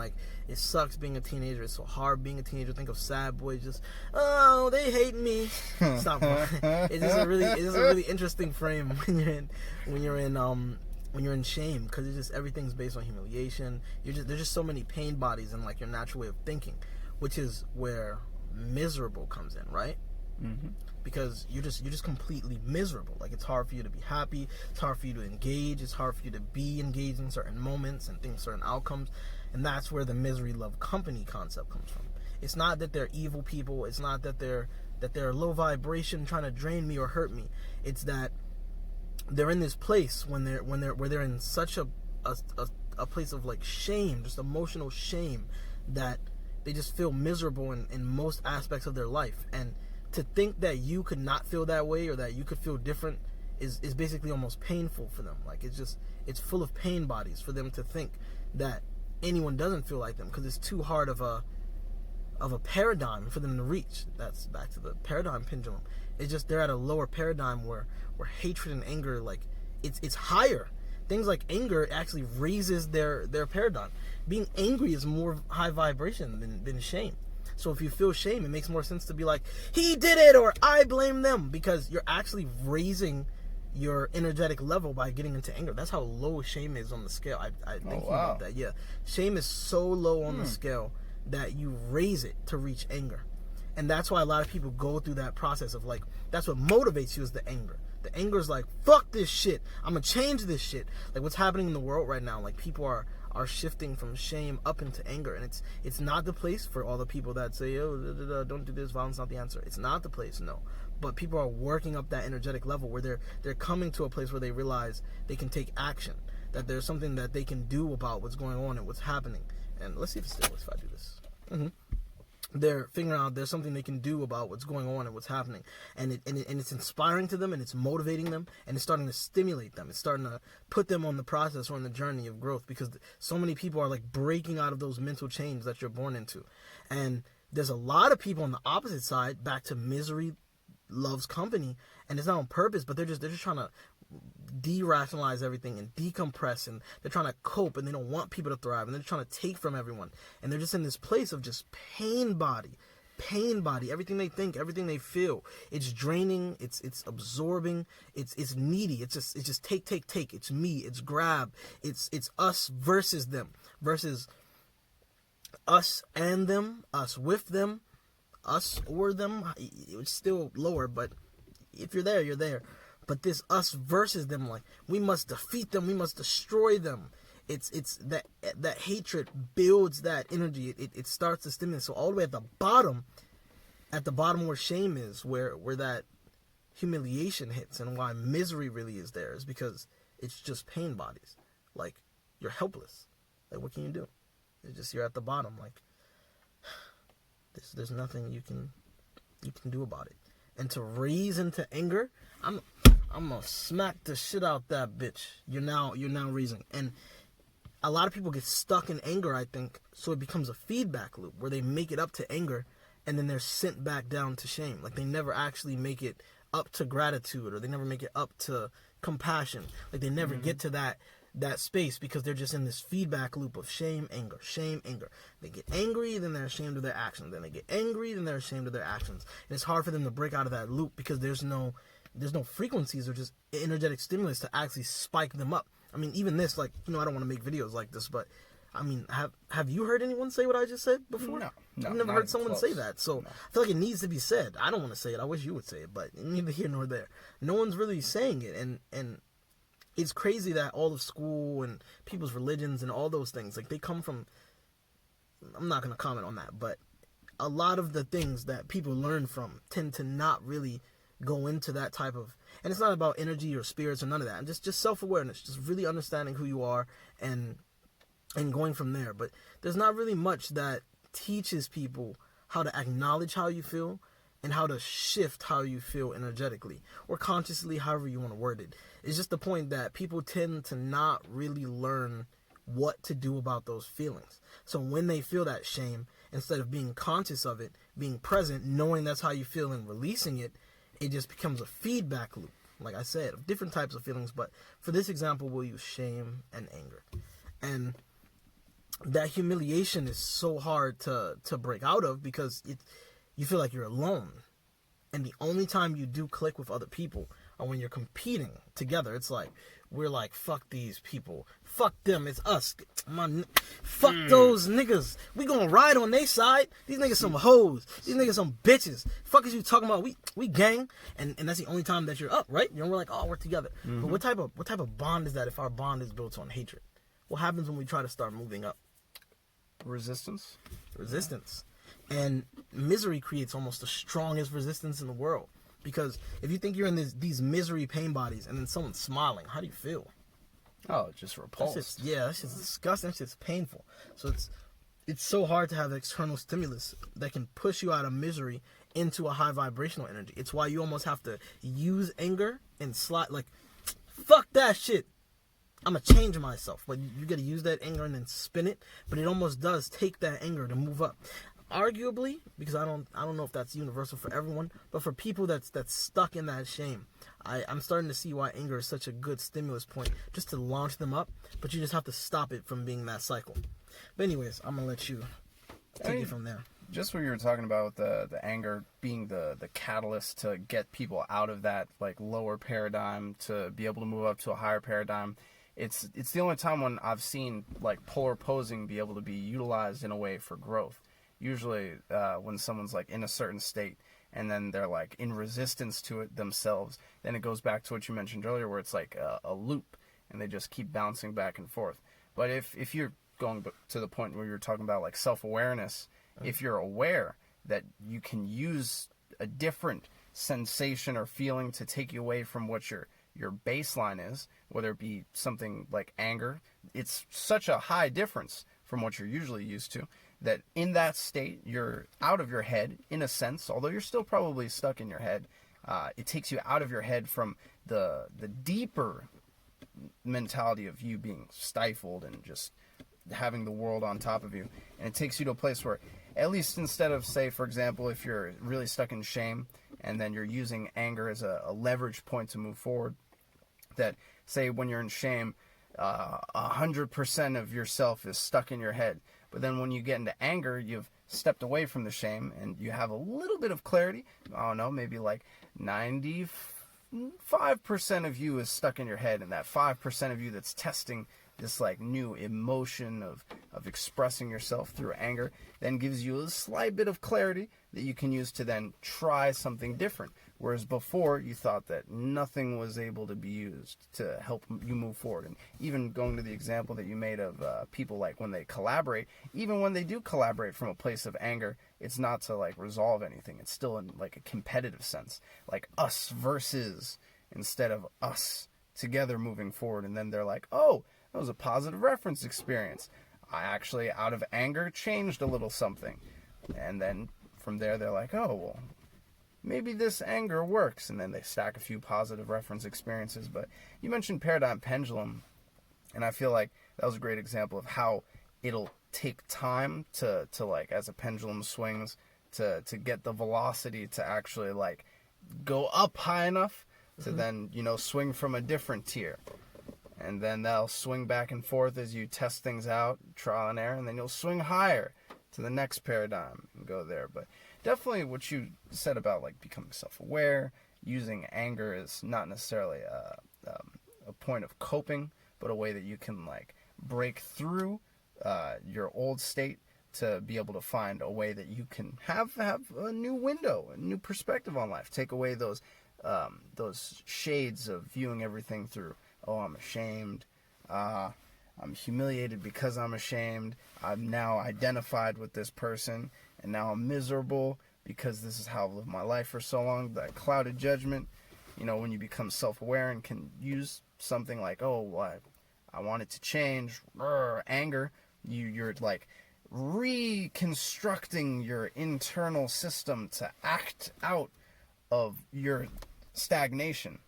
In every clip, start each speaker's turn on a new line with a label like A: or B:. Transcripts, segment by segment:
A: like, it sucks being a teenager. It's so hard being a teenager. Think of sad boys just, oh, they hate me. Stop. It's just a really interesting frame when you're in shame, because it's just everything's based on humiliation. There's just so many pain bodies in like your natural way of thinking, which is where miserable comes in, right?
B: Mm-hmm.
A: Because you're just completely miserable. Like, it's hard for you to be happy. It's hard for you to engage. It's hard for you to be engaged in certain moments and think certain outcomes. And that's where the misery love company concept comes from. It's not that they're evil people. It's not that they're low vibration trying to drain me or hurt me. It's that they're in this place where they're in such a place of like shame, just emotional shame, that they just feel miserable in most aspects of their life. And to think that you could not feel that way, or that you could feel different, is basically almost painful for them. Like, it's full of pain bodies for them to think that anyone doesn't feel like them, because it's too hard of a paradigm for them to reach. That's back to the paradigm pendulum. It's just they're at a lower paradigm where hatred and anger, like, it's higher. Things like anger actually raises their paradigm. Being angry is more high vibration than shame. So if you feel shame, it makes more sense to be like, he did it, or I blame them, because you're actually raising your energetic level by getting into anger. That's how low shame is on the scale. I think about that. Yeah, shame is so low on the scale that you raise it to reach anger. And that's why a lot of people go through that process of like, that's what motivates you, is the anger. The anger is like, fuck this shit, I'm gonna change this shit. Like, what's happening in the world right now, like, people are shifting from shame up into anger, and it's not the place for all the people that say, oh, don't do this, violence is not the answer. It's not the place, no. But people are working up that energetic level where they're coming to a place where they realize they can take action, that there's something that they can do about what's going on and what's happening. And let's see if it still works if I do this. They're figuring out there's something they can do about what's going on and what's happening, and it's inspiring to them, and it's motivating them, and it's starting to stimulate them. It's starting to put them on the process or on the journey of growth, because so many people are like breaking out of those mental chains that you're born into. And there's a lot of people on the opposite side, back to misery loves company, and it's not on purpose, but they're just trying to de-rationalize everything and decompress, and they're trying to cope, and they don't want people to thrive, and they're trying to take from everyone, and they're just in this place of just pain body, everything they think, everything they feel, it's draining, it's absorbing, it's needy, it's just take, it's me, it's grab, it's us versus them, versus us and them, us with them, us or them. It's still lower, but if you're there, you're there. But this us versus them, like, we must defeat them, we must destroy them. It's that hatred builds that energy. It starts to stimulate. So all the way at the bottom where shame is, where that humiliation hits, and why misery really is there, is because it's just pain bodies. Like, you're helpless. Like, what can you do? It's just, you're at the bottom. Like, there's nothing you can do about it. And to raise into anger, I'm gonna smack the shit out that bitch. You're now raising. And a lot of people get stuck in anger, I think, so it becomes a feedback loop where they make it up to anger, and then they're sent back down to shame. Like, they never actually make it up to gratitude, or they never make it up to compassion. Like, they never get to that space, because they're just in this feedback loop of shame, anger. They get angry, then they're ashamed of their actions. Then they get angry, then they're ashamed of their actions. And it's hard for them to break out of that loop, because there's no frequencies or just energetic stimulus to actually spike them up. I mean, even this, like, I don't want to make videos like this, but I mean, have you heard anyone say what I just said before?
B: No,
A: I've never heard someone say that. So no. I feel like it needs to be said. I don't want to say it. I wish you would say it, but neither here nor there. No one's really saying it, and it's crazy that all of school and people's religions and all those things, like, they come from, I'm not going to comment on that, but a lot of the things that people learn from tend to not really go into that type of, and it's not about energy or spirits or none of that, and just self-awareness, just really understanding who you are and going from there. But there's not really much that teaches people how to acknowledge how you feel and how to shift how you feel energetically or consciously, however you want to word it. It's just the point that people tend to not really learn what to do about those feelings. So when they feel that shame, instead of being conscious of it, being present, knowing that's how you feel and releasing it, it just becomes a feedback loop, like I said, of different types of feelings. But for this example, we'll use shame and anger. And that humiliation is so hard to break out of, because you feel like you're alone. And the only time you do click with other people are when you're competing together. It's like, we're like, fuck these people. Fuck them. It's us. Fuck those niggas. We gonna ride on their side. These niggas some hoes. These niggas some bitches. Fuck is you talking about? We gang. And that's the only time that you're up, right? We're like, oh, we're together. But what type of bond is that if our bond is built on hatred? What happens when we try to start moving up?
B: Resistance.
A: And misery creates almost the strongest resistance in the world. Because if you think you're in these misery pain bodies and then someone's smiling, how do you feel?
B: Oh, just repulsed.
A: That's just disgusting. That's just painful. So it's so hard to have external stimulus that can push you out of misery into a high vibrational energy. It's why you almost have to use anger and slide, like, fuck that shit. I'm going to change myself. But you got to use that anger and then spin it. But it almost does take that anger to move up. Arguably, because I don't know if that's universal for everyone, but for people that's stuck in that shame, I'm starting to see why anger is such a good stimulus point, just to launch them up. But you just have to stop it from being that cycle. But anyways, I'm gonna let you take it from there.
B: Just what you were talking about, the anger being the catalyst to get people out of that like lower paradigm to be able to move up to a higher paradigm. It's the only time when I've seen like polar posing be able to be utilized in a way for growth. Usually when someone's like in a certain state and then they're like in resistance to it themselves, then it goes back to what you mentioned earlier, where it's like a loop and they just keep bouncing back and forth. But if you're going to the point where you're talking about like self-awareness, if you're aware that you can use a different sensation or feeling to take you away from what your baseline is, whether it be something like anger, it's such a high difference from what you're usually used to, that in that state, you're out of your head, in a sense, although you're still probably stuck in your head. It takes you out of your head from the deeper mentality of you being stifled and just having the world on top of you. And it takes you to a place where, at least instead of, say, for example, if you're really stuck in shame and then you're using anger as a leverage point to move forward, that, say, when you're in shame, 100% of yourself is stuck in your head. But then when you get into anger, you've stepped away from the shame and you have a little bit of clarity. I don't know, maybe like 95% of you is stuck in your head, and that 5% of you that's testing this like new emotion of expressing yourself through anger then gives you a slight bit of clarity that you can use to then try something different. Whereas before you thought that nothing was able to be used to help you move forward. And even going to the example that you made of people like when they collaborate, even when they do collaborate from a place of anger, it's not to like resolve anything. It's still in like a competitive sense, like us versus, instead of us together moving forward. And then they're like, oh, that was a positive reference experience. I actually, out of anger, changed a little something. And then from there, they're like, oh, well, maybe this anger works. And then they stack a few positive reference experiences. But you mentioned paradigm pendulum, and I feel like that was a great example of how it'll take time to like, as a pendulum swings, to get the velocity to actually like go up high enough to then, swing from a different tier. And then that'll swing back and forth as you test things out, trial and error, and then you'll swing higher to the next paradigm and go there. But definitely what you said about like becoming self-aware, using anger is not necessarily a point of coping, but a way that you can like break through your old state to be able to find a way that you can have a new window, a new perspective on life. Take away those shades of viewing everything through, oh, I'm ashamed, I'm humiliated because I'm ashamed, I'm now identified with this person, and now I'm miserable because this is how I've lived my life for so long. That clouded judgment, when you become self-aware and can use something like, oh, I want it to change, anger, you're like reconstructing your internal system to act out of your stagnation.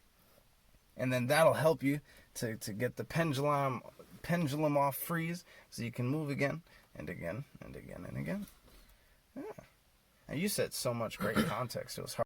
B: And then that'll help you to get the pendulum off freeze so you can move again and again and again and again. Yeah. And you said so much great context. It was hard.